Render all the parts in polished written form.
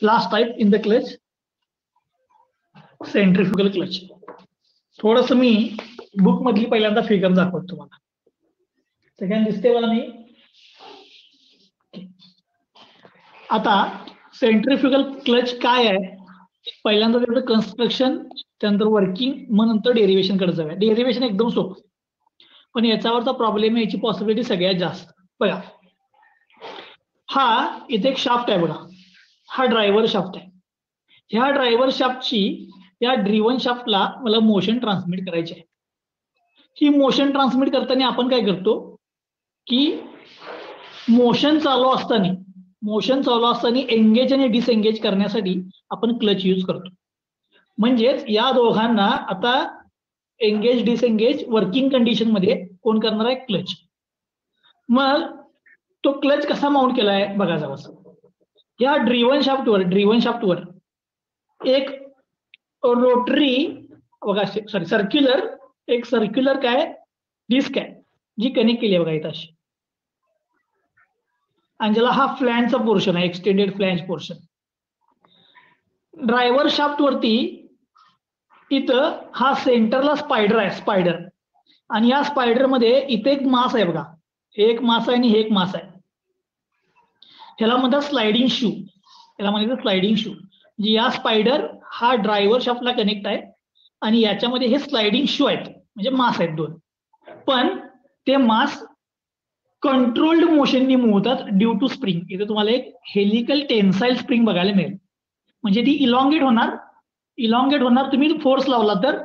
Last type in the clutch, centrifugal clutch. थोडस मी book मधली पहिल्यांदा फिगर दाखवतो तुम्हाला. सगळ्यांना दिसते मला नाही. आता सेंट्रिफ्युगल क्लच काय आहे, पहिल्यांदा त्याचं कन्स्ट्रक्शन, त्यानंतर वर्किंग, मग नंतर डेरिव्हेशन कडे जाऊया. डेरिव्हेशन एकदम सोपं, पण याच्यावरचा प्रॉब्लेम याची पॉसिबिलिटी सगळ्यात जास्त. बघा, हा इथे एक शाफ्ट आहे बघा, हा ड्रायव्हर शाफ्ट आहे. ह्या ड्रायव्हर शाफ्टची या ड्रिव्हन शाफ्टला मला मोशन ट्रान्समिट करायची आहे. ही मोशन ट्रान्समिट करताना आपण काय करतो की मोशन चालू असताना एंगेज आणि डिसएंगेज करण्यासाठी आपण क्लच यूज करतो. म्हणजेच या दोघांना आता एंगेज डिसएंगेज वर्किंग कंडिशन मध्ये कोण करणार आहे, क्लच. मग तो क्लच कसा माउंट केलाय बघा जरा. या ड्रिव्हन शाफ्टवर एक रोटरी बघा, सॉरी सर्क्युलर काय डिस्क आहे जी कनेक्ट केली आहे बघा इथं अशी, आणि ज्याला हा फ्लॅंजचा पोर्शन आहे, extended flange portion. Driver shaft वरती इथं हा सेंटरला स्पायडर आहे, आणि या स्पायडर मध्ये इथे एक मास आहे बघा, हे एक मास आहे आणि हे एक मास आहे. ह्याला म्हणतात स्लायडिंग शू. म्हणजे या स्पायडर हा ड्रायव्हर शाफ्टला कनेक्ट आहे आणि याच्यामध्ये हे स्लायडिंग शू आहेत, म्हणजे मास आहेत दोन. पण ते मास कंट्रोल्ड मोशननी मूव्ह होतात ड्यू टू स्प्रिंग. इथे तुम्हाला एक हेलिकल टेन्साइल स्प्रिंग बघायला मिळेल. म्हणजे ती इलॉंगेट होणार, तुम्ही फोर्स लावला तर,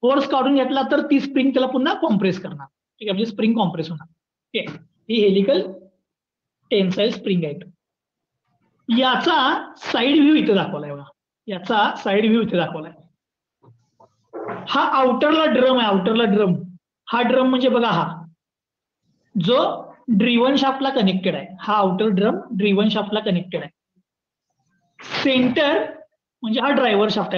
फोर्स काढून घेतला तर ती स्प्रिंग त्याला पुन्हा कॉम्प्रेस करणार. ठीक आहे, म्हणजे स्प्रिंग कॉम्प्रेस होणार. ठीक आहे, ही हेलिकल टेन्साइल स्प्रिंग आहे. याचा साइड व्ह्यू इथे दाखवलाय बघा, हा आउटरला ड्रम. हा ड्रम म्हणजे बघा, हा जो ड्रिव्हन शाफ्टला कनेक्टेड आहे, हा आउटर ड्रम ड्रिव्हन शाफ्टला कनेक्टेड आहे. सेंटर म्हणजे हा ड्रायव्हर शाफ्ट,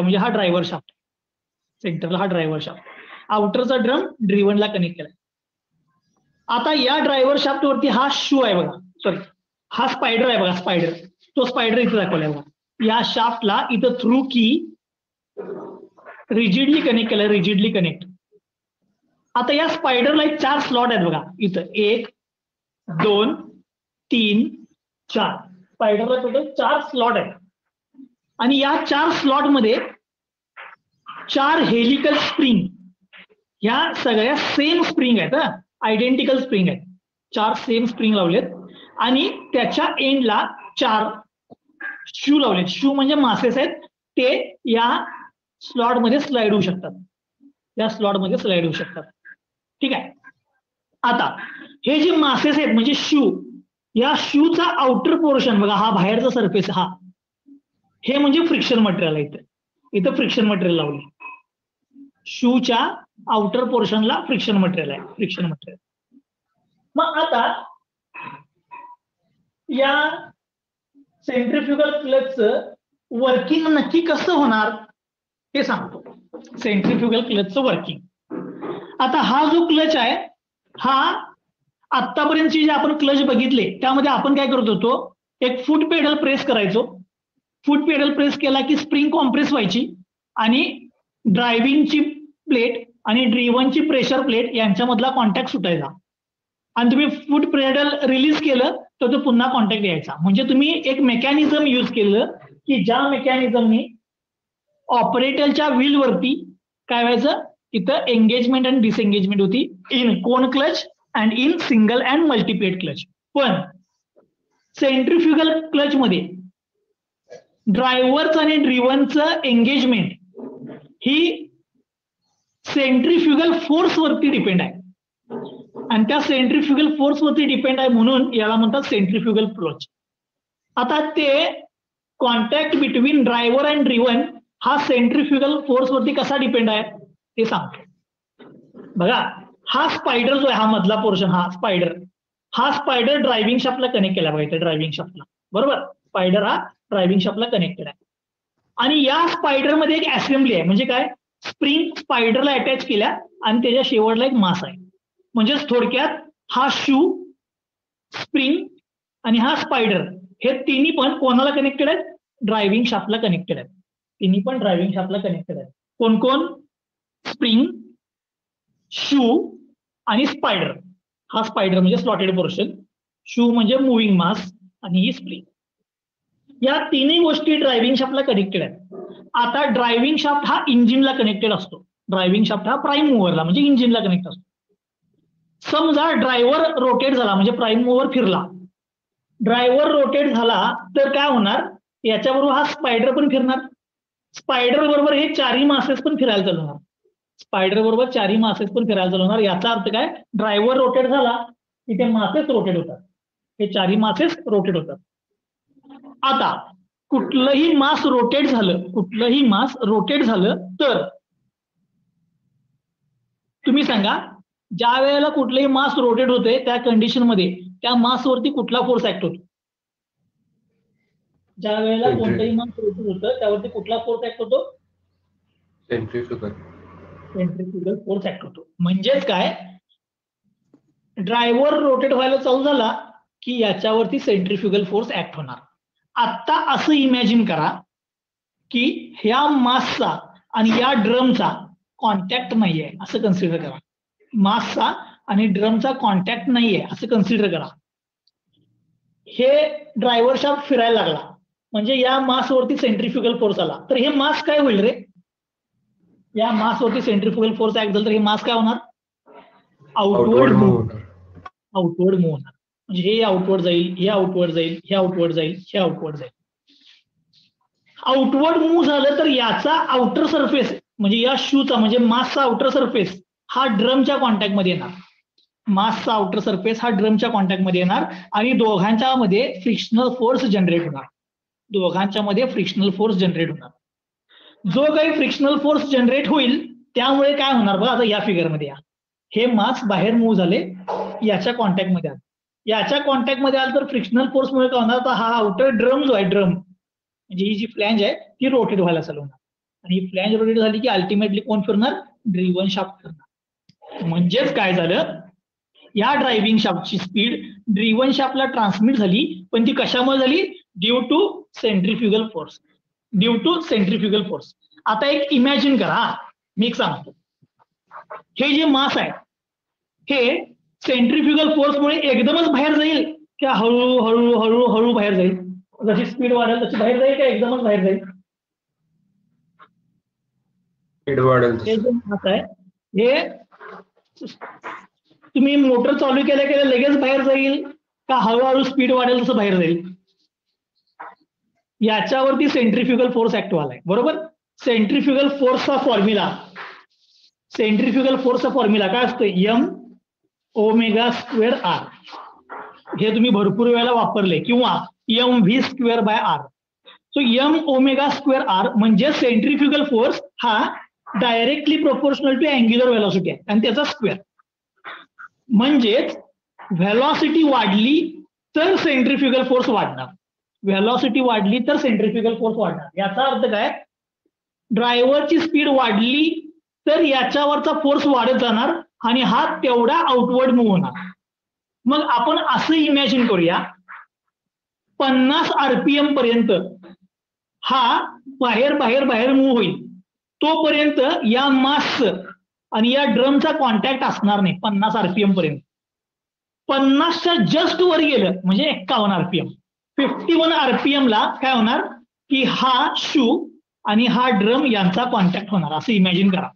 सेंटरला हा ड्रायव्हर शाफ्ट, आउटरचा ड्रम ड्रिव्हनला कनेक्ट केलाय. आता या ड्रायव्हर शाफ्ट वरती हा शू आहे बघा, सॉरी हा स्पायडर आहे बघा, तो स्पायडर इथे दाखवलाय बघा. या शाफ्टला इथं थ्रू की रिजिडली कनेक्ट. आता या स्पायडरला 4 स्लॉट आहेत बघा इथं, 1 2 3 4. स्पायडरला टोटल 4 स्लॉट आहेत, आणि या 4 स्लॉट मध्ये 4 हेलिकल स्प्रिंग, ह्या सगळ्या सेम स्प्रिंग आहेत, आयडेंटिकल स्प्रिंग आहेत. 4 सेम स्प्रिंग लावलेत आणि त्याच्या एंडला 4 शू लावलेत. शू म्हणजे मासेस आहेत, ते या स्लॉट मध्ये स्लाइड होऊ शकतात. ठीक आहे. आता हे जे मासेस आहेत म्हणजे शू, या शूचा आउटर पोर्शन बघा, हा बाहेरचा सरफेस, हे म्हणजे फ्रिक्शन मटेरियल आहे. इथं फ्रिक्शन मटेरियल लावले, शूच्या आउटर पोर्शनला फ्रिक्शन मटेरियल. मग आता या सेंट्रिफ्युगल क्लचचं वर्किंग नक्की कसं होणार हे सांगतो. सेंट्रिफ्युगल क्लचचं वर्किंग. आता हा जो क्लच आहे, हा आतापर्यंतचे जे आपण क्लच बघितले त्यामध्ये आपण काय करत होतो, एक फूट पेडल प्रेस करायचो. फूट पेडल प्रेस केला की स्प्रिंग कॉम्प्रेस व्हायची आणि ड्रायव्हिंगची प्लेट आणि ड्रिव्हनची प्रेशर प्लेट यांच्यामधला कॉन्टॅक्ट सुटायचा, आणि तुम्ही फूट पेडल रिलीज केलं तर तो पुन्हा कॉन्टॅक्ट यायचा. म्हणजे तुम्ही एक मेकॅनिझम यूज केलं की ज्या मेकॅनिझमनी ऑपरेटरच्या व्हील वरती काय व्हायचं, इथं एंगेजमेंट आणि डिसएंगेजमेंट होती in cone clutch and in single and multiplate clutch. पण सेंट्रिफ्युगल क्लच मध्ये ड्रायव्हरचं आणि ड्रिव्हनचं एंगेजमेंट ही सेंट्रिफ्युगल फोर्स वरती डिपेंड आहे, आणि त्या सेंट्रिफ्युगल फोर्स वरती डिपेंड आहे म्हणून याला म्हणतात सेंट्रिफ्युगल क्लच. आता ते contact between driver and driven हा सेंट्रिफ्युगल फोर्स वरती कसा डिपेंड आहे ते सांगतो. बघा, हा स्पायडर जो आहे, हा मधला पोर्शन, हा स्पायडर ड्रायव्हिंग शाफ्टला कनेक्ट केला बघा, इथे ड्रायव्हिंग शाफ्टला, बरोबर. स्पायडर हा ड्रायव्हिंग शाफ्टला कनेक्टेड आहे, आणि या स्पायडर मध्ये एक असेंब्ली आहे. म्हणजे काय, स्प्रिंग स्पायडरला अटॅच केल्या आणि त्याच्या शेवटला एक मास आहे. म्हणजेच थोडक्यात हा शू, स्प्रिंग आणि हा स्पायडर हे तिन्ही पण कोणाला कनेक्टेड आहेत, ड्रायव्हिंग शाफ्टला कनेक्टेड आहेत. तिन्ही पण ड्रायव्हिंग शाफ्टला कनेक्टेड आहेत. कोण कोण? स्प्रिंग, शू आणि स्पायडर. हा स्पायडर म्हणजे स्लॉटेड पोर्शन, शू म्हणजे मुव्हिंग मास आणि ही स्प्रिंग. या तिन्ही गोष्टी ड्रायव्हिंग शाफ्टला कनेक्टेड आहेत. आता ड्रायव्हिंग शाफ्ट हा इंजिनला कनेक्टेड असतो. ड्रायव्हिंग शाफ्ट हा प्राईम मूव्हरला म्हणजे इंजिनला कनेक्ट असतो. समजा ड्रायव्हर रोटेट झाला म्हणजे प्राईम मूव्हर फिरला. ड्रायव्हर रोटेट झाला तर काय होणार? याच्याबरोबर हा स्पायडर पण फिरणार. स्पायडर बरोबर हे चारही मासेस पण फिरायला चालू होणार. स्पायडर बरोबर चारही मासेस पण फिरायला चालू होणार. याचा अर्थ काय? ड्रायव्हर रोटेट झाला की ते मासेस रोटेट होतात. हे चारही मासेस रोटेट होतात. आता कुठलंही मास रोटेट झालं तर तुम्ही सांगा, ज्या वेळेला कुठलंही मास रोटेट होते त्या कंडिशन मध्ये त्या मासवरती कुठला फोर्स ऍक्ट होतो? ज्या वेळेला कोणतंही मास रोटेट होतं त्यावरती कुठला फोर्स ऍक्ट होतो? सेंट्रीफ्युगल फोर्स ऍक्ट होतो. म्हणजेच काय? ड्रायव्हर रोटेट व्हायला चालू झाला की याच्यावरती सेंट्रीफ्युगल फोर्स ऍक्ट होणार. आता असं इमॅजिन करा की ह्या मासचा आणि या ड्रमचा कॉन्टॅक्ट नाहीये असं कन्सिडर करा. मासचा आणि ड्रमचा कॉन्टॅक्ट नाहीये असं कन्सिडर करा. हे ड्रायव्हर शाफ्ट फिरायला लागला म्हणजे या मासवरती सेंट्रीफ्युगल फोर्स आला तर हे मास काय होईल रे? या मासवरती सेंट्रीफ्युगल फोर्स ऍक्ट झाला तर हे मास काय होणार? आउटवर्ड मूव्ह होणार. म्हणजे हे आउटवर्ड जाईल, हे आउटवर्ड जाईल, हे आउटवर्ड जाईल, हे आउटवर्ड जाईल. आउटवर्ड मूव्ह झालं तर याचा आउटर सरफेस म्हणजे या शूचा म्हणजे मासचा आउटर सरफेस हा ड्रमच्या कॉन्टॅक्ट मध्ये येणार. मासचा आउटर सरफेस हा ड्रमच्या कॉन्टॅक्ट मध्ये येणार आणि दोघांच्या मध्ये फ्रिक्शनल फोर्स जनरेट होणार. जो काही फ्रिक्शनल फोर्स जनरेट होईल त्यामुळे काय होणार बघा. आता या फिगरमध्ये या, हे मास बाहेर मूव्ह झाले, याच्या कॉन्टॅक्ट मध्ये आले. याच्या कॉन्टॅक्ट मध्ये आलं तर फ्रिक्शनल फोर्समुळे काय होणार? तर हा आउटर ड्रम जो आहे, ड्रम म्हणजे ही जी फ्लॅंज आहे ती रोटेट व्हायला चालू होणार. आणि ही फ्लॅंज रोटेट झाली की अल्टिमेटली कोण फिरणार? ड्रिव्हन शाफ्ट फिरणार. म्हणजेच काय झालं? या ड्रायव्हिंग शाफ्टची स्पीड ड्रिव्हन शाफ्टला ट्रान्समिट झाली, पण ती कशामुळे झाली? Due to centrifugal force. आता एक इमॅजिन करा, मी एक सांगतो. हे जे मास आहे हे सेंट्रीफ्युगल फोर्समुळे एकदमच बाहेर जाईल की हळूहळू बाहेर जाईल? जशी स्पीड वाढेल तशी बाहेर जाईल का एकदमच बाहेर जाईल? हे जे मास आहे हे तुम्ही मोटर चालू केल्या लगेच बाहेर जाईल का हळूहळू स्पीड वाढेल तसं बाहेर जाईल? याच्यावरती सेंट्रीफ्युगल फोर्स ऍक्ट व्हायलाय, बरोबर? सेंट्रीफ्युगल फोर्सचा फॉर्म्युला काय असतो? m⍵² r. हे तुम्ही भरपूर वेळेला वापरले, किंवा mv²/r. सो m⍵² r म्हणजे सेंट्रीफ्युगल फोर्स हा directly proportional to angular velocity आहे आणि त्याचा स्क्वेअर. म्हणजेच व्हेलॉसिटी वाढली तर सेंट्रीफ्युगल फोर्स वाढणार. याचा अर्थ काय? ड्रायव्हरची स्पीड वाढली तर याच्यावरचा फोर्स वाढत जाणार आणि हा तेवढा आउटवर्ड मूव्ह होणार. मग आपण असं इमॅजिन करूया, 50 RPM पर्यंत हा बाहेर मूव्ह होईल. तोपर्यंत या मासचं आणि या ड्रमचा कॉन्टॅक्ट असणार नाही 50 RPM पर्यंत. 50च्या जस्ट वर गेलं म्हणजे 51 RPM. 51 RPM ला काय होणार की हा शू आणि हा ड्रम यांचा कॉन्टॅक्ट होणार, असं इमॅजिन करा.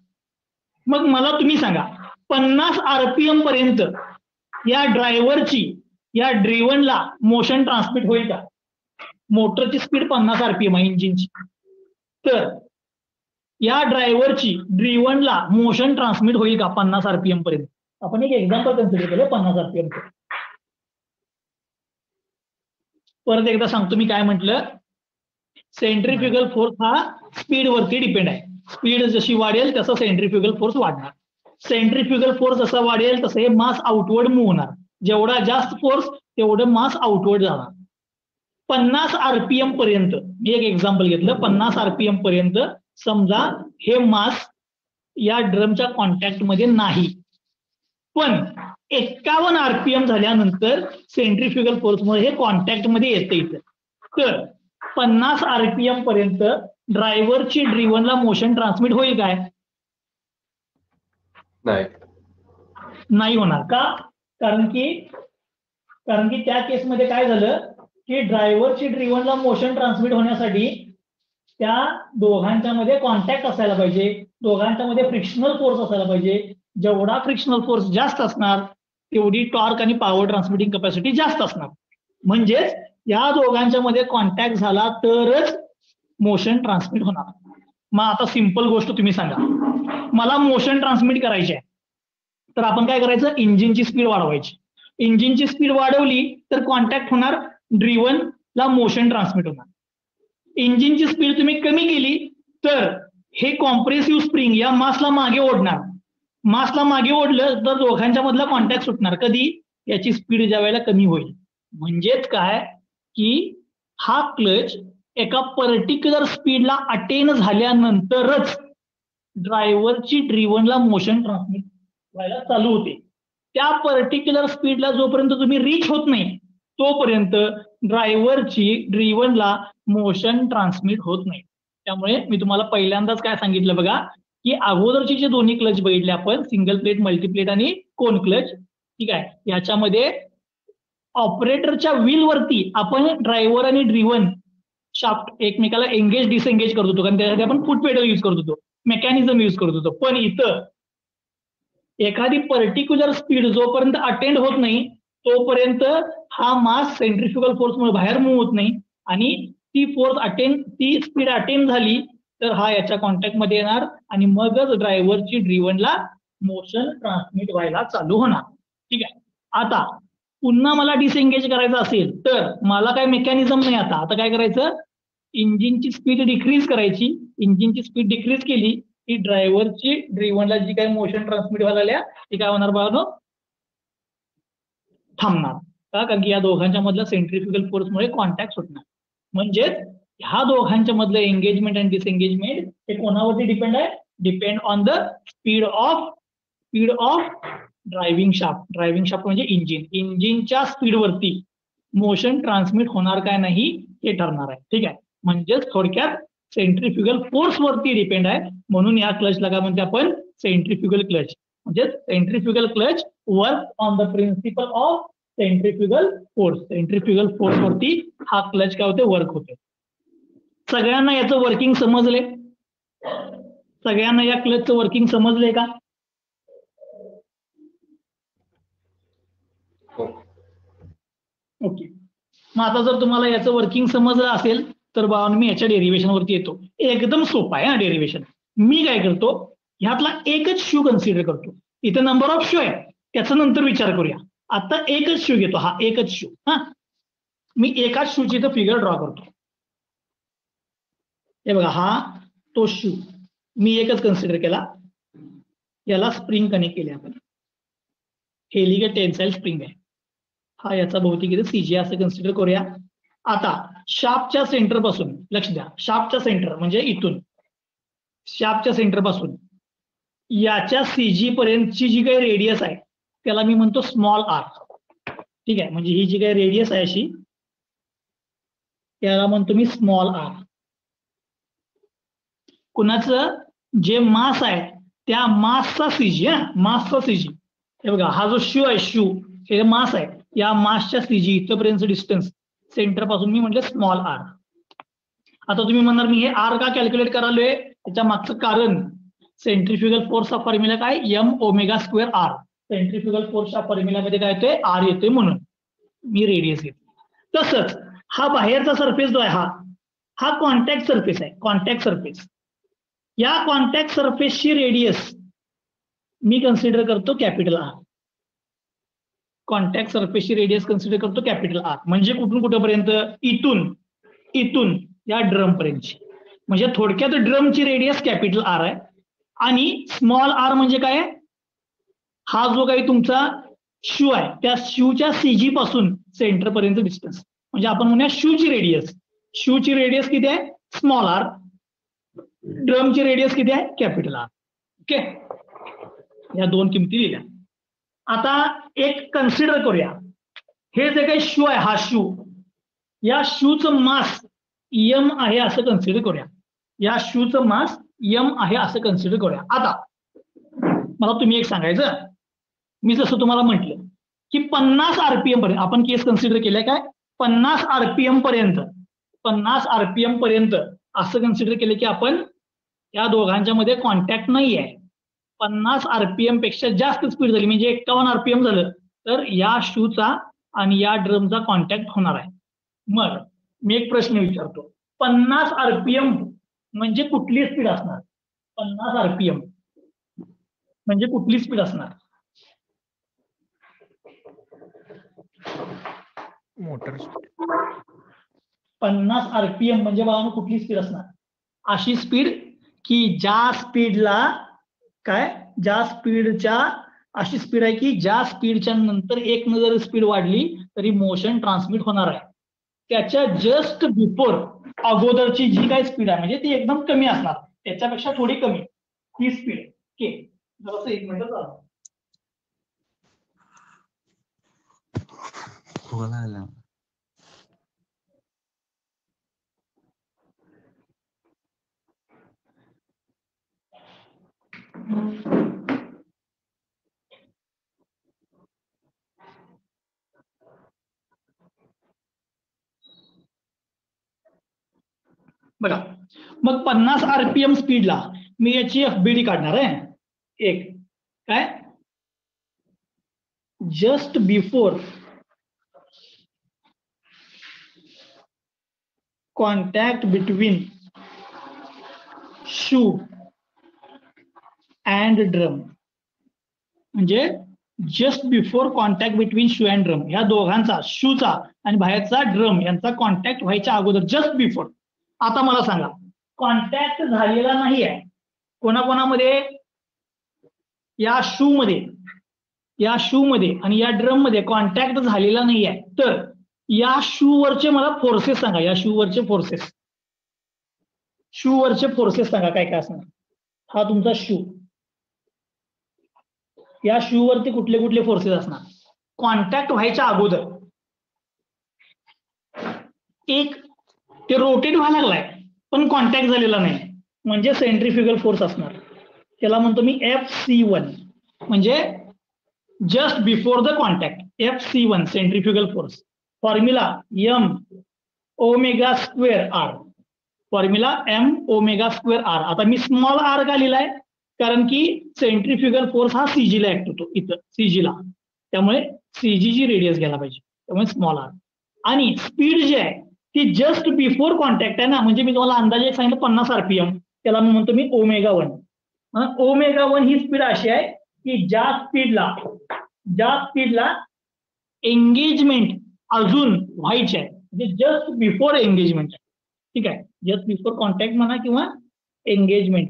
मग मला तुम्ही सांगा, 50 RPM पर्यंत या ड्रायव्हरची या ड्रिव्हनला मोशन ट्रान्समिट होईल का? मोटरची स्पीड 50 RPM आहे इंजिनची, तर या ड्रायव्हरची ड्रिव्हनला मोशन ट्रान्समिट होईल का 50 RPM पर्यंत? आपण एक एक्झाम्पल कन्सिडर केलं 50 RPM. परत एकदा सांगतो मी काय म्हटलं. सेंट्रीफ्युगल फोर्स हा स्पीड वरती डिपेंड आहे. स्पीड जशी वाढेल तसं सेंट्रीफ्युगल फोर्स वाढणार. सेंट्रीफ्युगल फोर्स जसा वाढेल तसं हे मास आउटवर्ड मूव्ह होणार. जेवढा जास्त फोर्स तेवढं मास आउटवर्ड जाणार. 50 RPM पर्यंत, मी एक एक्झाम्पल घेतलं, 50 RPM पर्यंत समजा हे मास या ड्रमच्या कॉन्टॅक्ट मध्ये नाही, पण 51 RPM झाल्यानंतर सेंट्रीफ्युगल फोर्समुळे हे कॉन्टॅक्ट मध्ये येतं. तर 50 RPM पर्यंत ड्रायव्हरची ड्रिव्हनला मोशन ट्रान्समिट होईल काय? नाही होणार का? कारण की त्या केसमध्ये काय झालं की ड्रायव्हरची ड्रिव्हनला मोशन ट्रान्समिट होण्यासाठी त्या दोघांच्या मध्ये कॉन्टॅक्ट असायला पाहिजे, दोघांच्या मध्ये फ्रिक्शनल फोर्स असायला पाहिजे. जेवढा फ्रिक्शनल फोर्स जास्त असणार तेवढी टॉर्क आणि पॉवर ट्रान्समिटिंग कॅपॅसिटी जास्त असणार. म्हणजेच या दोघांच्या मध्ये कॉन्टॅक्ट झाला तरच मोशन ट्रान्समिट होणार. मग आता सिंपल गोष्ट तुम्ही सांगा, मला मोशन ट्रान्समिट करायची आहे तर आपण काय करायचं? इंजिनची स्पीड वाढवायची. इंजिनची स्पीड वाढवली तर कॉन्टॅक्ट होणार, ड्रिव्हनला मोशन ट्रान्समिट होणार. इंजिनची स्पीड तुम्ही कमी केली तर हे कॉम्प्रेसिव्ह स्प्रिंग या मासला मागे ओढणार. मासला मागे ओढलं तर दोघांच्या मधला कॉन्टॅक्ट सुटणार. कधी? याची स्पीड ज्या वेळेला कमी होईल. म्हणजेच काय की हा क्लच एका पर्टिक्युलर स्पीडला अटेन झाल्यानंतरच ड्रायव्हरची ड्रिव्हनला मोशन ट्रान्समिट व्हायला चालू होते. त्या पर्टिक्युलर स्पीडला जोपर्यंत तुम्ही रीच होत नाही तोपर्यंत ड्रायव्हरची ड्रिव्हनला मोशन ट्रान्समिट होत नाही. त्यामुळे मी तुम्हाला पहिल्यांदाच काय सांगितलं बघा की अगोदरचे जे दोन्ही क्लच बघितले आपण, सिंगल प्लेट, मल्टीप्लेट आणि कोन क्लच, ठीक आहे, याच्यामध्ये ऑपरेटरच्या व्हीलवरती आपण ड्रायव्हर आणि ड्रिव्हन शाफ्ट एकमेकाला एंगेज डिसएंगेज करत होतो, कारण त्यासाठी आपण फूट पेडल यूज करत होतो, मेकॅनिझम यूज करत होतो. पण इथं एखादी पर्टिक्युलर स्पीड जोपर्यंत अटेंड होत नाही तोपर्यंत हा मास सेंट्रिफ्युगल फोर्समुळे बाहेर मूव्ह होत नाही आणि ती स्पीड अटेंड झाली तर हा याच्या कॉन्टॅक्ट मध्ये येणार आणि मगच ड्रायव्हरची ड्रिव्हनला मोशन ट्रान्समिट व्हायला चालू होणार. ठीक आहे. आता पुन्हा मला डिसएंगेज करायचं असेल तर मला काय मेकॅनिझम नाही. आता काय करायचं? इंजिनची स्पीड डिक्रीज करायची. इंजिनची स्पीड डिक्रीज केली की ड्रायव्हरची ड्रिव्हनला जी काही मोशन ट्रान्समिट व्हायला लागल्या ती काय होणार बाळांनो? थांबणार. का? कारण की या दोघांच्या मधल्या सेंट्रिफ्युगल फोर्समुळे कॉन्टॅक्ट सुटणार. म्हणजेच ह्या दोघांच्या मधलं एंगेजमेंट आणि डिसएंगेजमेंट हे कोणावरती डिपेंड आहे? Depend on the speed of driving shaft. Driving shaft म्हणजे इंजिनच्या स्पीडवरती मोशन ट्रान्समिट होणार काय नाही हे ठरणार आहे. ठीक आहे. म्हणजेच थोडक्यात सेंट्रिफ्युगल फोर्स वरती डिपेंड आहे. म्हणून या क्लचला काय म्हणते आपण? Centrifugal clutch. म्हणजे centrifugal clutch work on the principle of centrifugal force. Centrifugal force वरती हा क्लच काय होते? वर्क होते. सगळ्यांना याचं वर्किंग समजले? सगळ्यांना या क्लचचं वर्किंग समजले का? ओके. मग आता जर तुम्हाला याचं वर्किंग समजलं असेल तर बाबा मी याच्या डेरिव्हेशन वरती येतो. एकदम सोपा आहे हा डेरिव्हेशन. मी काय करतो? ह्यातला एकच शू कन्सिडर करतो. इथं नंबर ऑफ शू आहे त्याचा नंतर विचार करूया. आता एकच शू घेतो. हा एकच शू. हा मी एकाच शूची इथं फिगर ड्रॉ करतो. हे बघा, हा तो शू मी एकच कन्सिडर केला. याला स्प्रिंग कनेक्ट केली आपण. हेलिगेट टेन्साइल स्प्रिंग आहे. हा याचा भौतिक इथे सीजी असं कन्सिडर करूया. आता शाफ्टच्या सेंटर पासून लक्ष द्या. शाफ्टच्या सेंटर म्हणजे इथून शाफ्टच्या सेंटर पासून याच्या सीजी पर्यंतची जी काही रेडियस आहे त्याला मी म्हणतो स्मॉल आर. ठीक आहे. म्हणजे ही जी काही रेडियस आहे अशी त्याला म्हणतो मी स्मॉल आर. कुणाचं? जे मास आहे त्या मासचा सीजी. मासचा सीजी. हे बघा, हा जो शू आहे, शू हे मास आहे. या मासच्या सीजी इथपर्यंत डिस्टन्स सेंटर पासून मी म्हटलं स्मॉल आर. आता तुम्ही म्हणणार मी हे आर का कॅल्क्युलेट करालोय? त्याच्या मागचं कारण सेंट्रिफ्युगल फोर्सचा फॉर्म्युला काय? M omega square R. Centrifugal फोर्सच्या फॉर्म्युलामध्ये काय येतोय? आर येतोय म्हणून मी रेडियस घेतो. तसंच हा बाहेरचा सरफेस जो आहे हा कॉन्टॅक्ट सरफेस आहे. Contact surface. या कॉन्टॅक्ट सरफेसची रेडियस मी कन्सिडर करतो कॅपिटल आर. कॉन्टॅक्ट सरफेसची रेडियस कन्सिडर करतो कॅपिटल आर. म्हणजे कुठून कुठेपर्यंत? इथून या ड्रम पर्यंतची. म्हणजे थोडक्यात ड्रमची रेडियस कॅपिटल आर आहे. आणि स्मॉल आर म्हणजे काय? हा जो काही तुमचा शू आहे त्या शूच्या सीजी पासून सेंटर पर्यंत डिस्टन्स. म्हणजे आपण म्हणूया शूची रेडियस. शूची रेडियस किती आहे? Small R. ड्रमची रेडियस किती आहे? Capital R. ओके. या दोन किमती दिल्या. आता एक कन्सिडर करूया. हे जे काही शू आहे, हा शू, या शूचं मास यम आहे असं कन्सिडर करूया. या शूचं मास यम आहे असं कन्सिडर करूया. आता मला तुम्ही एक सांगायचं, मी जसं तुम्हाला म्हटलं की 50 RPM पर्यंत आपण केस कन्सिडर केल्या काय, 50 RPM पर्यंत, 50 RPM पर्यंत असं कन्सिडर केलं की आपण या दोघांच्या मध्ये कॉन्टॅक्ट नाही आहे. 50 RPM पेक्षा जास्त स्पीड झाली म्हणजे 51 RPM झालं तर या शूचा आणि या ड्रमचा कॉन्टॅक्ट होणार आहे. मग मी एक प्रश्न विचारतो, 50 RPM म्हणजे कुठली स्पीड असणार? 50 RPM म्हणजे कुठली स्पीड असणार? मोटर 50 RPM म्हणजे बाळांनो कुठली स्पीड असणार? अशी स्पीड की ज्या स्पीडला काय, ज्या स्पीडच्या अशी स्पीड आहे की ज्या स्पीडच्या नंतर एक न जर स्पीड वाढली तरी मोशन ट्रान्समिट होणार आहे. त्याच्या जस्ट बिफोर अगोदरची जी काही स्पीड आहे म्हणजे ती एकदम कमी असणार, त्याच्यापेक्षा थोडी कमी ही स्पीड के. जरासं एक मिनिट चालू. बघा, मग 50 RPM स्पीडला मी याची FBD काढणार आहे. एक काय, just before contact between shoe and drum, म्हणजे just before contact between shoe and drum, या दोघांचा शूचा आणि बाहेरचा ड्रम यांचा कॉन्टॅक्ट व्हायच्या अगोदर, जस्ट बिफोर. आता मला सांगा, कॉन्टॅक्ट झालेला नाही आहे कोणाकोणामध्ये? या शू मध्ये आणि या ड्रम मध्ये कॉन्टॅक्ट झालेला नाही आहे. तर या शू वरचे मला फोर्सेस सांगा, या शू वरचे फोर्सेस सांगा काय काय असणार. हा तुमचा शू, या शू वरती कुठले कुठले फोर्सेस असणार? कॉन्टॅक्ट व्हायच्या अगोदर एक, ते रोटेट व्हायला लागलाय पण कॉन्टॅक्ट झालेला नाही म्हणजे सेंट्रीफ्युगल फोर्स असणार, त्याला म्हणतो मी FC1, म्हणजे just before the contact, FC1 centrifugal force. Formula M⍵²R, formula M⍵²R. आता मी स्मॉल r का लिहिलाय? कारण की सेंट्रीफ्युगल फोर्स हा CG ला ऍक्ट होतो, इथं CG ला, त्यामुळे CG ची रेडियस घ्यायला पाहिजे, त्यामुळे स्मॉल r. आणि स्पीड जी आहे ती जस्ट बिफोर कॉन्टॅक्ट आहे ना, म्हणजे मी तुम्हाला अंदाजे सांगितलं 50 RPM, त्याला मी म्हणतो मी ω1. ω1 ही स्पीड अशी आहे की ज्या स्पीडला एंगेजमेंट अजून व्हायची आहे, म्हणजे जस्ट बिफोर एंगेजमेंट. ठीक आहे, जस्ट बिफोर कॉन्टॅक्ट म्हणा किंवा engagement,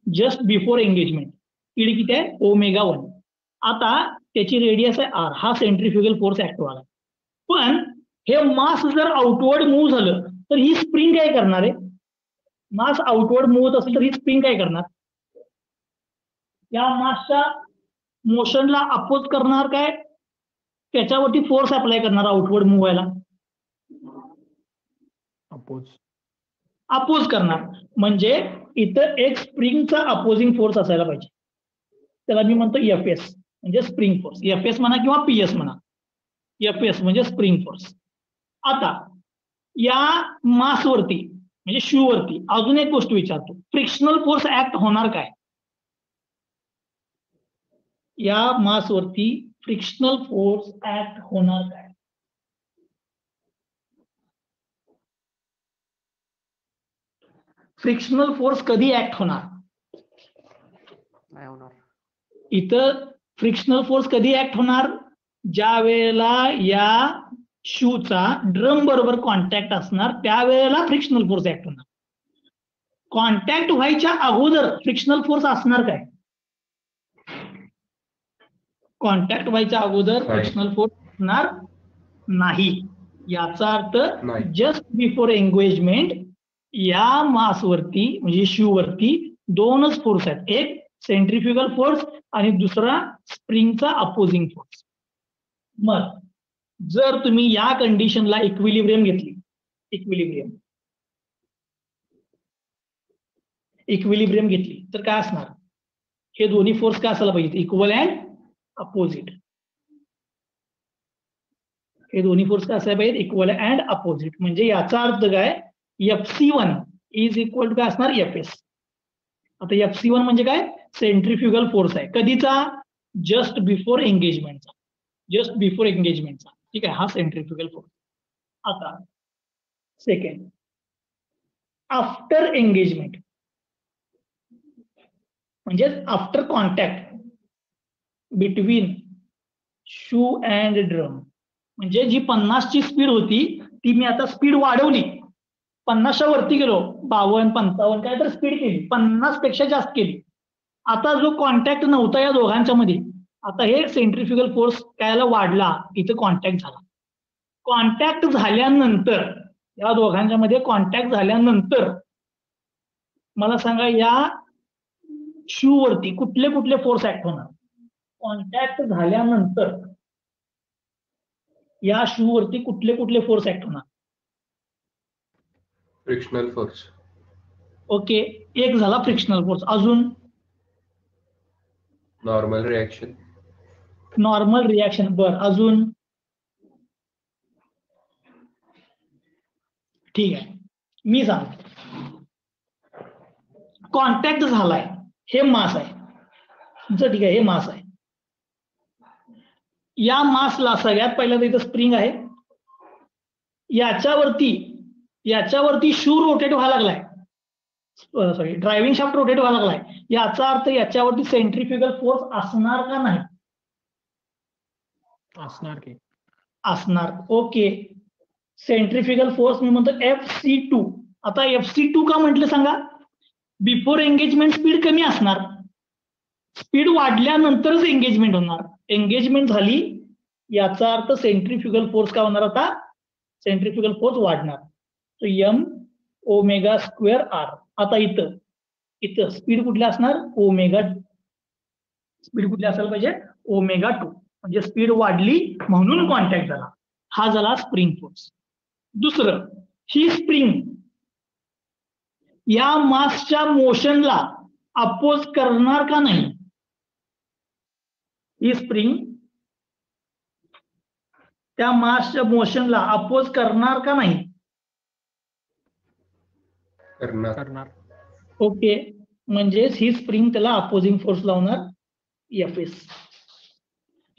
just before engagement speed किती आहे? ω1. आता त्याची रेडियस आहे r, हा सेंट्रीफ्युगल फोर्स ऍक्ट व्हायला. पण हे मास जर आउटवर्ड मूव्ह झालं तर ही स्प्रिंग काय करणार आहे? मास आउटवर्ड मूव्ह होत असेल तर ही स्प्रिंग काय करणार? या मासच्या मोशनला अपोज करणार काय, त्याच्यावरती फोर्स अप्लाय करणार आउटवर्ड मूव्ह व्हायला? अपोज करणार. म्हणजे इथं एक स्प्रिंगचा अपोजिंग फोर्स असायला पाहिजे, त्याला मी म्हणतो FS म्हणजे स्प्रिंग फोर्स. FS म्हणा किंवा PS म्हणा, FS म्हणजे स्प्रिंग फोर्स. आता या मासवरती म्हणजे शू वरती अजून एक गोष्ट विचारतो, फ्रिक्शनल फोर्स ऍक्ट होणार काय? या मासवरती फ्रिक्शनल फोर्स ऍक्ट होणार काय? फ्रिक्शनल फोर्स कधी ऍक्ट होणार? नाही होणार. इथं फ्रिक्शनल फोर्स कधी ऍक्ट होणार? ज्या वेळेला या शूचा ड्रम बरोबर कॉन्टॅक्ट असणार त्यावेळेला फ्रिक्शनल फोर्स ऍक्ट होणार. कॉन्टॅक्ट व्हायच्या अगोदर फ्रिक्शनल फोर्स असणार काय? कॉन्टॅक्ट व्हायच्या अगोदर फ्रिक्शनल फोर्स असणार नाही. याचा अर्थ जस्ट बिफोर एंगेजमेंट या मासवरती म्हणजे शू वरती दोनच फोर्स आहेत, एक सेंट्रीफ्युगल फोर्स आणि दुसरा स्प्रिंगचा अपोजिंग फोर्स. मग जर तुम्ही या कंडिशनला इक्विलिब्रियम घेतली इक्विलिब्रियम. इक्विलिब्रियम घेतली तर काय असणार, हे दोन्ही फोर्स काय असायला पाहिजे, इक्वल अँड अपोजिट. हे दोन्ही फोर्स काय असायला पाहिजे, इक्वल अँड अपोजिट. म्हणजे याचा अर्थ काय, FC1 इज इक्वल टू काय असणार, FS. आता FC1 म्हणजे काय, सेंट्रिफ्युगल फोर्स आहे. कधीचा, जस्ट बिफोर एंगेजमेंटचा. जस्ट बिफोर एंगेजमेंटचा. ठीक आहे, हा सेंट्रिफ्युगल फोर्स. आता सेकंड, आफ्टर एंगेजमेंट म्हणजे after contact between shoe and drum. म्हणजे जी 50 ची स्पीड होती ती मी आता स्पीड वाढवली, 50च्या वरती गेलो, 52 55 काय तर स्पीड केली, 50 पेक्षा जास्त केली. आता जो कॉन्टॅक्ट नव्हता या दोघांच्या मध्ये, आता हे सेंट्रिफ्युगल फोर्स कायला वाढला, इथं कॉन्टॅक्ट झाला. कॉन्टॅक्ट झाल्यानंतर, या दोघांच्या मध्ये कॉन्टॅक्ट झाल्यानंतर मला सांगा या शू वरती कुठले कुठले फोर्स ऍक्ट होणार. कॉन्टॅक्ट झाल्यानंतर या शू वरती कुठले कुठले फोर्स ऍक्ट होणार. Frictional force. ओके, एक झाला फ्रिक्शनल फोर्स. अजून नॉर्मल रिएक्शन. Normal reaction. बर, अजून ठीक आहे, मी सांगतो. कॉन्टॅक्ट झालाय, हे मास आहे तुमचं, ठीक आहे, हे मास आहे. या मासला सगळ्यात पहिल्यांदा इथं स्प्रिंग आहे, याच्यावरती शू रोटेट व्हायला लागलाय, सॉरी ड्रायव्हिंग शाफ्ट रोटेट व्हायला लागलाय. याचा अर्थ याच्यावरती सेंट्रिफ्युगल फोर्स असणार का नाही, असणार की, असणार. ओके, सेंट्रिफ्युगल फोर्स मी म्हणतो FC2. आता FC2 का म्हटलं सांगा, बिफोर एंगेजमेंट स्पीड कमी असणार, स्पीड वाढल्यानंतरच एंगेजमेंट होणार. एंगेजमेंट झाली याचा अर्थ सेंट्रिफ्युगल फोर्स काय होणार, आता सेंट्रिफ्युगल फोर्स वाढणार. तो m⍵²R. आता इथं स्पीड कुठल्या असणार, ओमेगा. स्पीड कुठली असायला पाहिजे, ω2. म्हणजे स्पीड वाढली म्हणून कॉन्टॅक्ट झाला. हा झाला स्प्रिंग फोर्स. दुसरं, ही स्प्रिंग या मासच्या मोशनला अपोज करणार का नाही. ही स्प्रिंग त्या मासच्या मोशनला अपोज करणार का नाही, करणार. ओके, म्हणजेच ही स्प्रिंग त्याला अपोजिंग फोर्स लावणार FS.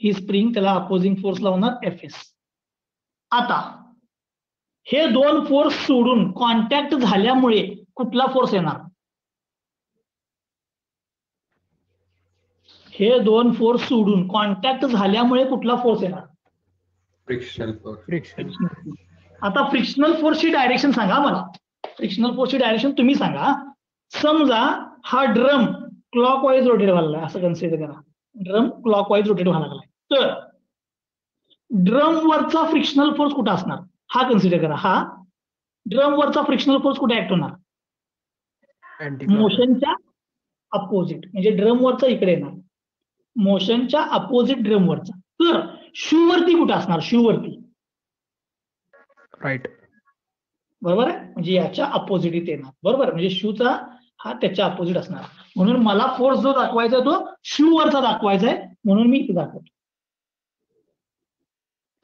ही स्प्रिंग त्याला अपोजिंग फोर्स लावणार FS. आता हे दोन फोर्स सोडून कॉन्टॅक्ट झाल्यामुळे कुठला फोर्स येणार, हे दोन फोर्स सोडून कॉन्टॅक्ट झाल्यामुळे कुठला फोर्स येणार, फ्रिक्शनल फोर्स. फ्रिक्शन. आता फ्रिक्शनल फोर्सची डायरेक्शन सांगा मला. फ्रिक्शनल फोर्सची डायरेक्शन तुम्ही सांगा. समजा हा ड्रम क्लॉकवाईज रोटेट व्हायला लागला, असं कन्सिडर करा, ड्रम क्लॉकवाईज रोटेट व्हायला लागलाय, तर ड्रम वरचा फ्रिक्शनल फोर्स कुठं असणार, हा कन्सिडर करा. हा ड्रम वरचा फ्रिक्शनल फोर्स कुठे ऍक्ट होणार, मोशनच्या अपोजिट. म्हणजे ड्रम वरचा इकडे येणार, मोशनच्या अपोजिट ड्रम वरचा. तर शू वरती कुठं असणार, शू वरती राईट. बरोबर आहे, म्हणजे याच्या अपोजिट इथे येणार. बरोबर, म्हणजे शूचा हा त्याच्या अपोजिट असणार. म्हणून मला फोर्स जो दाखवायचा आहे तो शू वरचा दाखवायचा आहे, म्हणून मी इथे दाखवतो.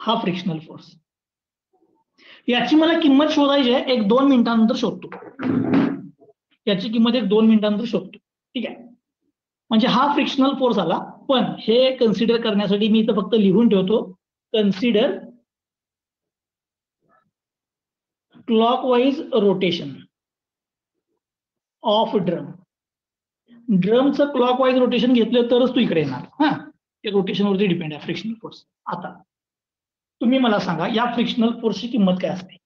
हा फ्रिक्शनल फोर्स. याची मला किंमत शोधायची आहे, 1-2 मिनिटांनंतर शोधतो. याची किंमत 1-2 मिनिटांनंतर शोधतो. ठीक आहे, म्हणजे हा फ्रिक्शनल फोर्स आला. पण हे कन्सिडर करण्यासाठी मी इथं फक्त लिहून ठेवतो, consider clockwise rotation of drum. ड्रमचं क्लॉकवाईज रोटेशन घेतलं तरच तू इकडे येणार. हा, ते रोटेशनवरती डिपेंड आहे फ्रिक्शनल फोर्स. आता तुम्ही मला सांगा, या फ्रिक्शनल फोर्सची किंमत काय असते,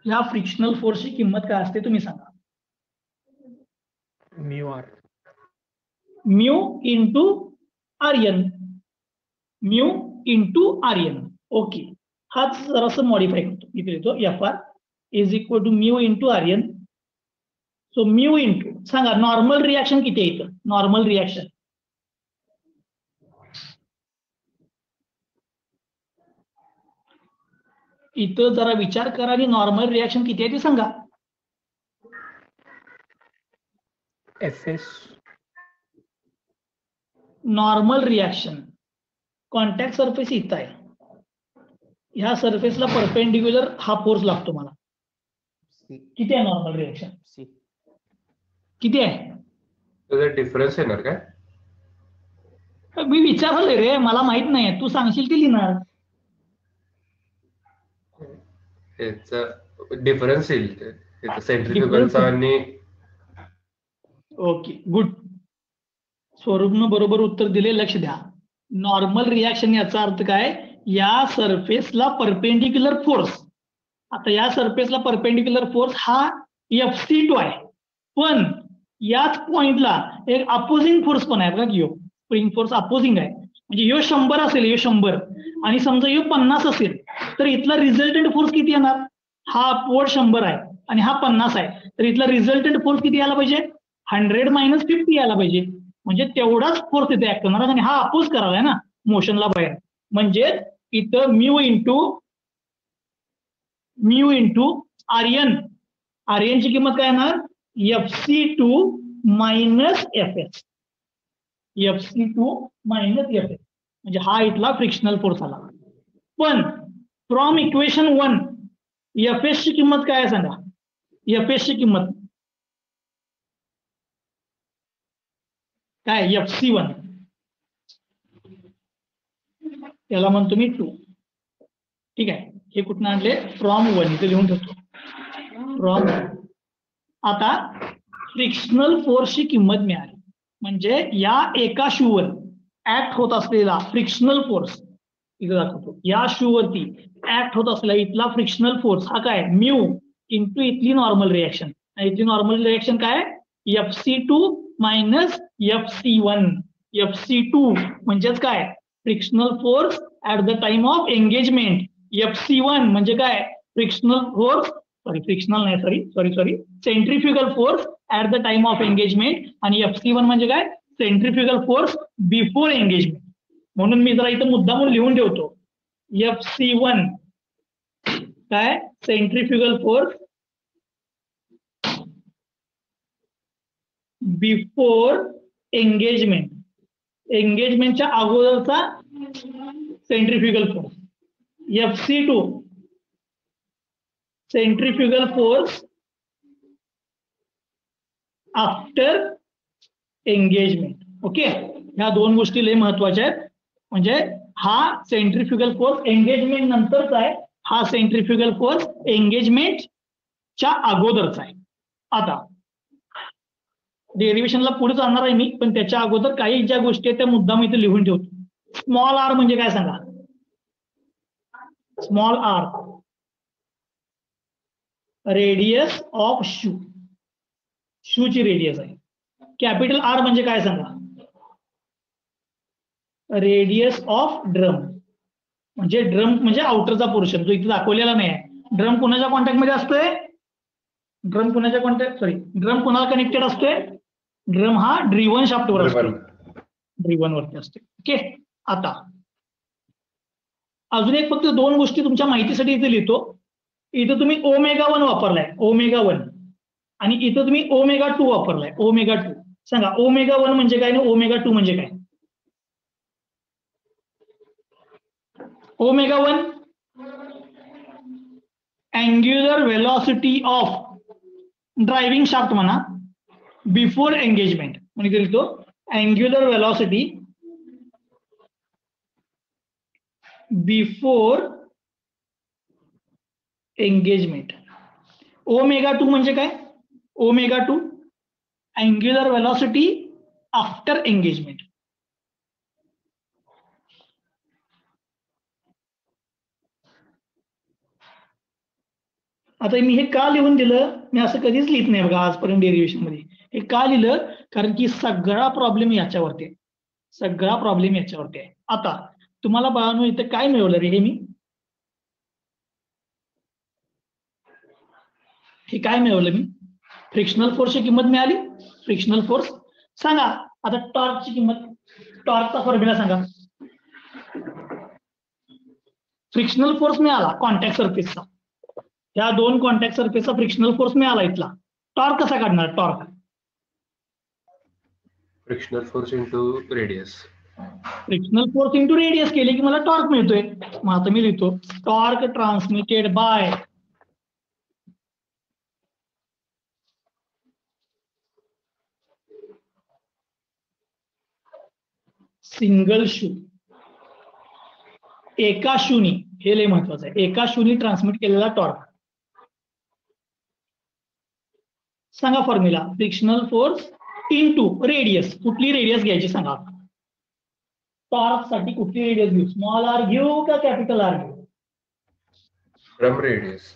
या फ्रिक्शनल फोर्सची किंमत काय असते तुम्ही सांगा. μr. Mu into R N. Mu into R N. Okay, हाच जरासं मॉडिफाय करतो. इथे येतो FR is equal to mu into R N. So mu into सांगा नॉर्मल रिॲक्शन किती आहे इथं, नॉर्मल रिॲक्शन इथं जरा विचार करा आणि नॉर्मल रिॲक्शन किती आहे ते सांगा. FS normal reaction contact surface इथं आहे. ह्या सरफेसला परपेंडिक्युलर हा फोर्स लागतो मला. C किती आहे नॉर्मल रिॲक्शन? C किती आहे? त्याचा डिफरन्स येणार काय? मी विचारलंय रे, मला माहित नाही, तू सांगशील ते लिहिणार. याचा डिफरन्स येईल Difference सेंट्रिफ्युगलचा येईल. आणि ओके गुड. स्वरूपनं बरोबर उत्तर दिले. लक्ष द्या. नॉर्मल रिॲक्शन याचा अर्थ काय? या सरफेसला परपेंडिक्युलर फोर्स. आता या सरफेसला परपेंडिक्युलर फोर्स हा Fc2 आहे, पण याच पॉइंटला एक अपोजिंग फोर्स पण आहे बघा. यो स्प्रिंग फोर्स अपोजिंग आहे. म्हणजे यो 100 असेल, यो 100 आणि समजा यो 50 असेल, तर इथला रिझल्टंट फोर्स किती येणार? हा अपवर्ड 100 आहे आणि हा 50 आहे, तर इथला रिझल्टंट फोर्स किती यायला पाहिजे? 100 - 50 यायला पाहिजे. म्हणजे तेवढाच फोर्स इथे ऍक्ट होणार आणि हा अपोज करायला ना मोशनला बाहेर. म्हणजे इथं म्यू इंटू आर्यन. आर्यनची किंमत काय येणार? Fc2 minus Fs. Fc2 minus Fs म्हणजे हा इथला फ्रिक्शनल फोर्स आला. पण फ्रॉम इक्वेशन 1 Fs ची किंमत काय आहे सांगा? Fs ची किंमत काय? Fc1 याला म्हणतो मी 2. ठीक आहे. हे कुठून आणले? फ्रॉम 1. इथे लिहून ठेवतो फ्रॉम 1. आता फ्रिक्शनल फोर्सची किंमत मिळाली म्हणजे या एका शूवर ऍक्ट होत असलेला फ्रिक्शनल फोर्स इथे दाखवतो. या शूवरती ऍक्ट होत असलेला इथला फ्रिक्शनल फोर्स हा काय? म्यू इंटू इथली नॉर्मल रिॲक्शन. इथली नॉर्मल रिॲक्शन काय? Fc2 minus Fc1. Fc2 म्हणजेच काय? Frictional force at the time of engagement. Fc1 म्हणजे काय? Frictional force centrifugal force at the time of engagement. आणि Fc1 म्हणजे काय? Centrifugal force before engagement. म्हणून मी जरा इथं मुद्दा म्हणून लिहून ठेवतो. Fc1 काय? Centrifugal force before engagement. एंगेजमेंटच्या अगोदरचा centrifugal force. Fc2 centrifugal force after engagement. Okay, ह्या दोन गोष्टी लय महत्वाच्या आहेत. म्हणजे हा सेंट्रिफ्युगल फोर्स एंगेजमेंट नंतरचा आहे, हा सेंट्रिफ्युगल फोर्स एंगेजमेंटच्या अगोदरचा आहे. आता डेरिव्हेशनला पुढे जाणार आहे मी, पण त्याच्या अगोदर काही ज्या गोष्टी आहेत त्या मुद्दाम इथे लिहून ठेवतो. स्मॉल आर म्हणजे काय सांगा? Small R radius of shoe. शूची रेडियस आहे. कॅपिटल आर म्हणजे काय सांगा? Radius of drum. म्हणजे ड्रम म्हणजे आउटरचा पोर्शन जो इथे दाखवलेला नाही आहे. ड्रम कुणाच्या कॉन्टॅक्ट मध्ये असतोय? ड्रम कुणाला कनेक्टेड असतोय? ड्रम हा ड्रिव्हन शाफ्टवर असतो. ड्रिव्हन वरती असते. ओके, आता अजून एक फक्त दोन गोष्टी तुमच्या माहितीसाठी इथे लिहितो. इथं तुम्ही Ω1 वापरलाय, Ω1, आणि इथं तुम्ही Ω2 वापरलाय, Ω2. सांगा Ω1 म्हणजे काय आणि Ω2 म्हणजे काय? Ω1 angular velocity of driving shaft म्हणा बिफोर एंगेजमेंट. म्हणजे लिहितो अँग्युलर व्हेलॉसिटी बिफोर एंगेजमेंट. Ω2 म्हणजे काय? Ω2 अँग्युलर व्हेलॉसिटी आफ्टर एंगेजमेंट. आता मी हे का लिहून दिलं? मी असं कधीच लिहित नाही बघा आजपर्यंत डेरिव्हेशन मध्ये. हे का लिहिलं? कारण की सगळा प्रॉब्लेम याच्यावरती आहे. सगळा प्रॉब्लेम याच्यावरती आहे. आता तुम्हाला बाळांनो इथं काय मिळवलं रे? हे मी हे काय मिळवलं मी? फ्रिक्शनल फोर्सची किंमत मिळाली. फ्रिक्शनल फोर्स सांगा. आता टॉर्कची किंमत, टॉर्कचा फॉर्म्युला सांगा. फ्रिक्शनल फोर्स मिळाला कॉन्टॅक्ट सरफेसचा, ह्या दोन कॉन्टॅक्ट सरफेसचा फ्रिक्शनल फोर्स मिळाला इथला. टॉर्क कसा काढणार? Torque frictional force into radius. Frictional force into radius केले की मला टॉर्क मिळतोय. मग आता मी लिहितो torque transmitted by single shoe, एका शूनी, हे लय महत्वाचं आहे, एका शूनी ट्रान्समिट केलेला टॉर्क. सांगा formula, frictional force into radius. कुठली रेडियस घ्यायची सांगा. टॉर्क साठी कुठली रेडियस घेऊ? स्मॉल आर घेऊ का कॅपिटल आर घेऊ? Drum radius.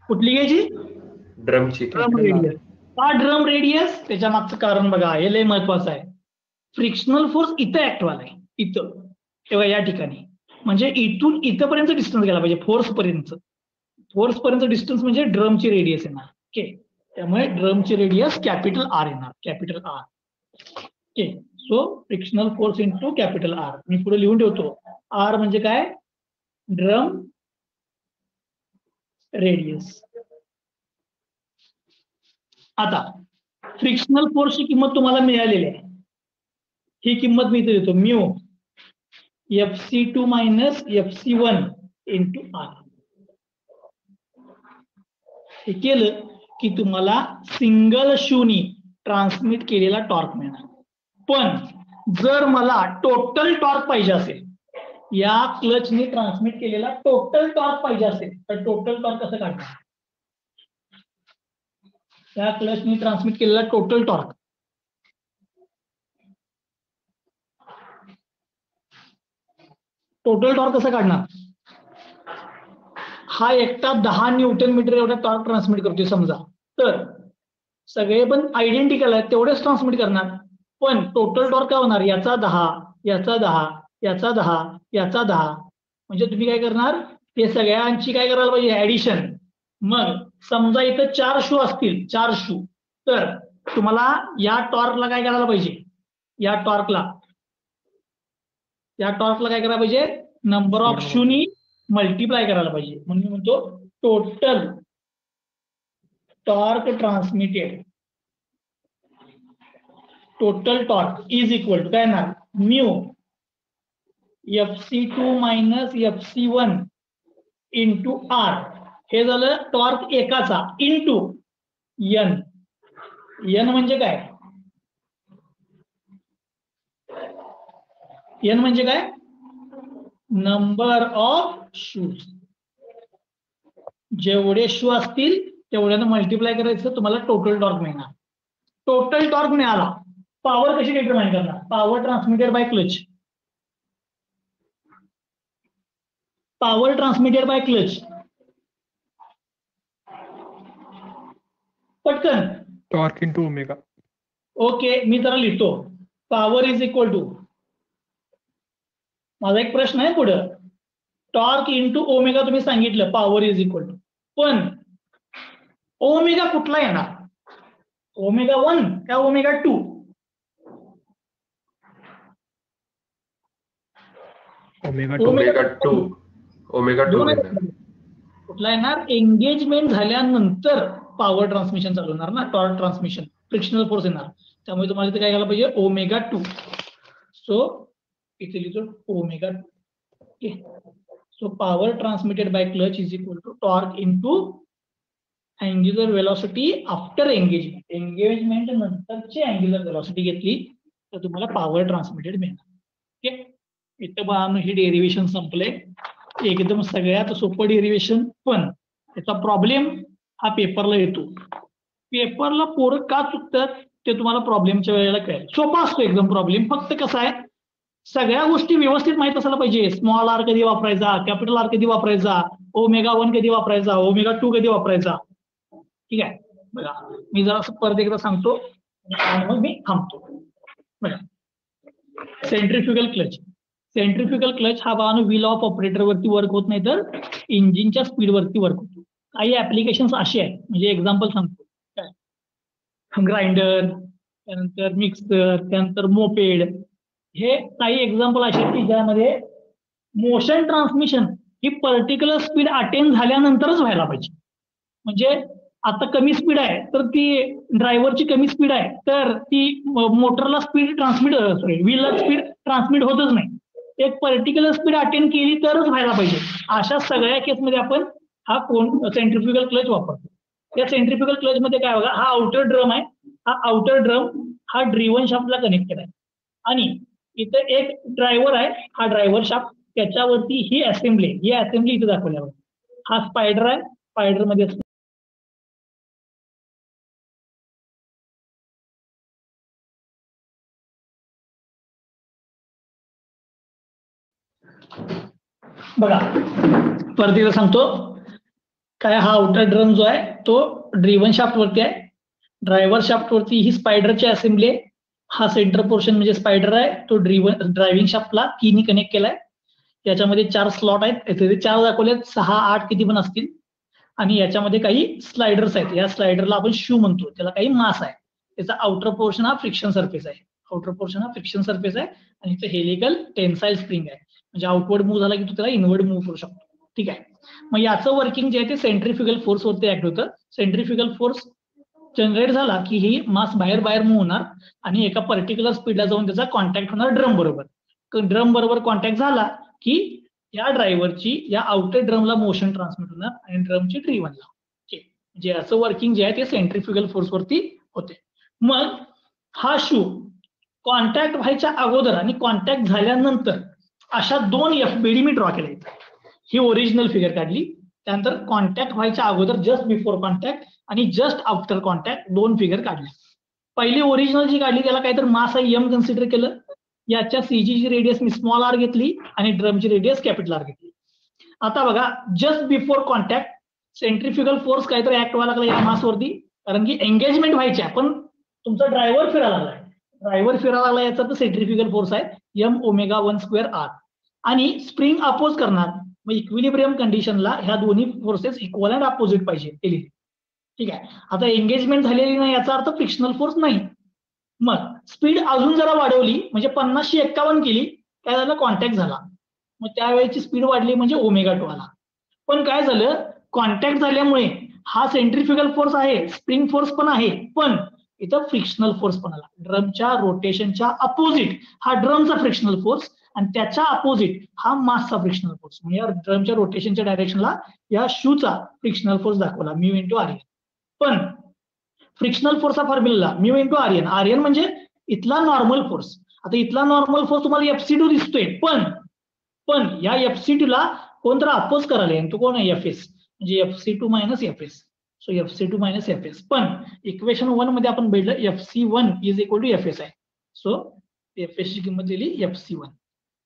कुठली घ्यायची? ड्रमची. Drum radius. का ड्रम रेडियस? त्याच्या मागचं कारण बघा, हे लय महत्वाचं आहे. फ्रिक्शनल फोर्स इथं ऍक्ट व्हायलाय, इथं तेव्हा या ठिकाणी, म्हणजे इथून इथपर्यंत डिस्टन्स गेला पाहिजे, फोर्स पर्यंत डिस्टन्स म्हणजे ड्रमची रेडियस येणार. ओके, त्यामुळे ड्रमची रेडियस कॅपिटल आर येणार, capital R. Okay, so frictional force into capital R. मी पुढे लिहून ठेवतो, आर म्हणजे काय? Drum radius. आता फ्रिक्शनल फोर्सची किंमत तुम्हाला मिळालेली आहे, ही किंमत मी इथे देतो, mu FC2 minus FC1 into R. हे केलं की तुम्हाला सिंगल शूनी ट्रान्समिट केलेला टॉर्क मिळणार. पण जर मला टोटल टॉर्क पाहिजे असेल, या क्लचने ट्रान्समिट केलेला टोटल टॉर्क पाहिजे असेल, तर टोटल टॉर्क कसं काढणार? या क्लचने ट्रान्समिट केलेला टोटल टॉर्क, कसं काढणार? हा एकटा 10 न्यूटन मीटर एवढा टॉर्क ट्रान्समिट करतोय समजा, तर सगळे पण आयडेंटिकल आहेत, तेवढेच ट्रान्समिट करणार. पण टोटल टॉर्क काय होणार? याचा 10, याचा 10, याचा 10, याचा 10. म्हणजे तुम्ही काय करणार? ते सगळ्यांची काय करायला पाहिजे? ऍडिशन. मग समजा इथं 4 शू असतील, 4 शू, तर तुम्हाला या टॉर्कला काय करायला पाहिजे? या टॉर्कला काय करायला पाहिजे? नंबर ऑफ शूनी मल्टिप्लाय करायला पाहिजे. म्हणून म्हणतो total torque transmitted, total torque is equal to काय ना, mu FC2 minus FC1 into R. हे झालं टॉर्क एकाचा, इंटू एन. एन म्हणजे काय? एन म्हणजे काय? Number of shoes. जेवढे शू असतील तेवढ्यानं मल्टिप्लाय करायचं, तुम्हाला टोटल टॉर्क मिळणार. टोटल टॉर्क मिळाला, पॉवर कशी डिटरमाइन करणार? Power transmitted by clutch. Power transmitted by clutch, पटकन. Torque into omega. ओके, मी जरा लिहितो, पॉवर इज इक्वल टू, माझा एक प्रश्न आहे पुढं, टॉर्क इंटू ओमेगा तुम्ही सांगितलं, पॉवर इज इक्वल टू, पण ओमेगा कुठला येणार? ओमेगा 1 का ओमेगा 2? Omega two. कुठला येणार? एंगेजमेंट झाल्यानंतर पॉवर ट्रान्समिशन चालू होणार ना, टॉर्क ट्रान्समिशन, फ्रिक्शनल फोर्स येणार. त्यामुळे तुम्हाला इथे काय करायला पाहिजे? ओमेगा 2. सो इथे लिहितो omega 2. Okay, so power transmitted by clutch is equal to torque into angular velocity after engagement. Engagement नंतरची अँग्युलर वेलॉसिटी घेतली तर तुम्हाला पॉवर ट्रान्समिटेड मिळणार. ओके, इथं बघा ही डेरिव्हेशन संपले, एकदम सगळ्यात सोपं डेरिव्हेशन. पण त्याचा प्रॉब्लेम हा पेपरला येतो. पेपरला पोरं का चुकतात ते तुम्हाला प्रॉब्लेमच्या वेळेला कळेल. सोपा असतो एकदम प्रॉब्लेम, फक्त कसं आहे, सगळ्या गोष्टी व्यवस्थित माहित असायला पाहिजे. स्मॉल आर कधी वापरायचा, कॅपिटल आर कधी वापरायचा, ओमेगा 1 कधी वापरायचा, ओमेगा 2 कधी वापरायचा. ठीक आहे, बघा मी जरा परत एकदा सांगतो आणि मग मी थांबतो. बघा, सेंट्रिफ्युगल क्लच. सेंट्रिफ्युगल क्लच हा बघा व्हील ऑफ ऑपरेटर वरती वर्क होत नाही, तर इंजिनच्या स्पीड वरती वर्क होतो. काही ऍप्लिकेशन असे आहेत, म्हणजे एक्झाम्पल सांगतो, काय ग्राइंडर, त्यानंतर मिक्सर, त्यानंतर मोपेड, हे काही एक्झाम्पल असे आहेत की ज्यामध्ये मोशन ट्रान्समिशन ही पर्टिक्युलर स्पीड अटेन झाल्यानंतरच व्हायला पाहिजे. म्हणजे आता कमी स्पीड आहे तर ती ड्रायव्हरची कमी स्पीड आहे तर ती मोटरला स्पीड ट्रान्समिट व्हीलला स्पीड ट्रान्समिट होतच नाही. एक पर्टिक्युलर स्पीड अटेन केली तरच व्हायला पाहिजे. अशा सगळ्या केसमध्ये आपण हा सेंट्रिफ्युगल क्लच वापरतो. या सेंट्रिफ्युगल क्लच मध्ये काय बघा, हा आउटर ड्रम आहे. हा आउटर ड्रम हा ड्रिव्हन शाफ्टला कनेक्टेड आहे आणि इथं एक ड्रायव्हर आहे. हा ड्रायव्हर शाफ्ट, त्याच्यावरती ही असेंब्ली इथे दाखवल्यावर हा स्पायडर आहे. स्पायडर मध्ये बघा परत एकदा सांगतो काय, हा आउटर ड्रम जो आहे तो ड्रिव्हन शाफ्ट वरती आहे. ड्रायव्हर शाफ्ट वरती ही स्पायडरची असेंब्ली आहे. हा सेंटर पोर्शन म्हणजे स्पायडर आहे, तो ड्रायव्हिंग शाफ्टला कीनी कनेक्ट केलाय. याच्यामध्ये 4 स्लॉट आहेत, इथे 4 दाखवलेत, 6, 8 किती पण असतील. आणि याच्यामध्ये काही स्लायडर्स आहेत. या स्लायडरला आपण शू म्हणतो, त्याला काही मास आहे. त्याचा आउटर पोर्शन हा फ्रिक्शन सरफेस आहे. आउटर पोर्शन हा फ्रिक्शन सरफेस आहे आणि इथे हेलिकल टेन्साइल स्प्रिंग आहे. म्हणजे आउटवर्ड मूव्ह झाला की तू त्याला इनवर्ड मूव्ह करू शकतो. ठीक आहे. मग याचं वर्किंग जे आहे ते सेंट्रिफ्युगल फोर्स वरती ऍक्ट होतं. सेंट्रिफ्युगल फोर्स जनरेट झाला की ही मास बाहेर मूव्ह होणार आणि एका पर्टिक्युलर स्पीडला जाऊन त्याचा कॉन्टॅक्ट होणार ड्रम बरोबर. ड्रम बरोबर कॉन्टॅक्ट झाला की या ड्रायव्हरची या आउटर ड्रमला मोशन ट्रान्समिट होणार आणि ड्रमची ड्रिव्हनला. म्हणजे याचं वर्किंग जे आहे ते सेंट्रिफ्युगल फोर्स वरती होते. मग हा शू कॉन्टॅक्ट व्हायच्या अगोदर आणि कॉन्टॅक्ट झाल्यानंतर अशा 2 FBD मी ड्रॉ केल्या. ही ओरिजिनल फिगर काढली. त्यानंतर कॉन्टॅक्ट व्हायच्या अगोदर जस्ट बिफोर कॉन्टॅक्ट आणि जस्ट आफ्टर कॉन्टॅक्ट 2 फिगर काढल्या. पहिली ओरिजिनल जी काढली त्याला काहीतरी मास आहे M कन्सिडर केलं. याच्या CG ची रेडियस मी स्मॉल r घेतली आणि ड्रमची रेडियस कॅपिटल R घेतली. आता बघा just before contact centrifugal force काहीतरी ऍक्ट व्हायला लागला या मासवरती, कारण की एंगेजमेंट व्हायची आहे पण तुमचा ड्रायव्हर फिरायला लागला. याचा तर सेंट्रिफ्युगल फोर्स आहे M⍵1²R आणि स्प्रिंग अपोज करणार. मग इक्विलिब्रियम कंडिशनला ह्या दोन्ही फोर्सेस इक्वल अँड अपोजिट पाहिजे केली. ठीक आहे. आता एंगेजमेंट झालेली नाही याचा अर्थ फ्रिक्शनल फोर्स नाही. मग स्पीड अजून जरा वाढवली म्हणजे 50 51 केली, काय झालं, कॉन्टॅक्ट झाला. मग त्यावेळेची स्पीड वाढली म्हणजे ω2 आला. पण काय झालं, कॉन्टॅक्ट झाल्यामुळे हा सेंट्रिफ्युगल फोर्स आहे, स्प्रिंग फोर्स पण आहे, पण इथं फ्रिक्शनल फोर्स पण आला. ड्रमच्या रोटेशनच्या अपोजिट हा ड्रमचा फ्रिक्शनल फोर्स आणि त्याच्या अपोजिट हा मासचा फ्रिक्शनल फोर्स. म्हणजे या ड्रमच्या रोटेशनच्या डायरेक्शनला या शूचा फ्रिक्शनल फोर्स दाखवला μ×Rn. पण फ्रिक्शनल फोर्सचा फॉर्म्युला μ×Rn. Rn म्हणजे इथला नॉर्मल फोर्स. आता इथला नॉर्मल फोर्स तुम्हाला FC2 दिसतोय, पण या FC2 ला कोणतरी अपोज करायला आणि तो कोण आहे, FS. म्हणजे FC2 - FS. So FC2 - FS. पण इक्वेशन 1 मध्ये आपण बघितलं FC1 = FS आहे. सो FS ची किंमत दिली FC1.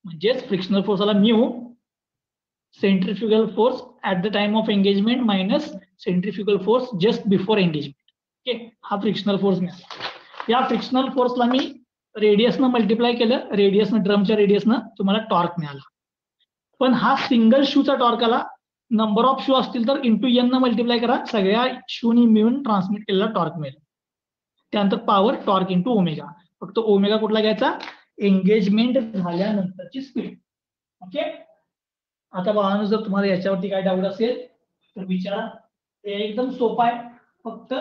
म्हणजेच फ्रिक्शनल फोर्स आला μ, centrifugal force at the time of engagement minus centrifugal force just before engagement. Okay, हा फ्रिक्शनल फोर्स मिळाला. या फ्रिक्शनल फोर्सला मी रेडियसनं मल्टिप्लाय केलं, रेडियसनं ड्रमच्या रेडियसनं तुम्हाला टॉर्क मिळाला. पण हा सिंगल शूचा टॉर्क आला. नंबर ऑफ शू असतील तर × n मल्टिप्लाय करा, सगळ्या शूनी मिळून ट्रान्समिट केलेला टॉर्क मिळेल. त्यानंतर पॉवर टॉर्क × ω. फक्त ω कुठला घ्यायचा, एंगेजमेंट झाल्यानंतरची स्पीड. ओके. आता बाळांनो जर तुम्हाला याच्यावरती काय डाऊट असेल तर विचारा. ते एकदम सोपं आहे, फक्त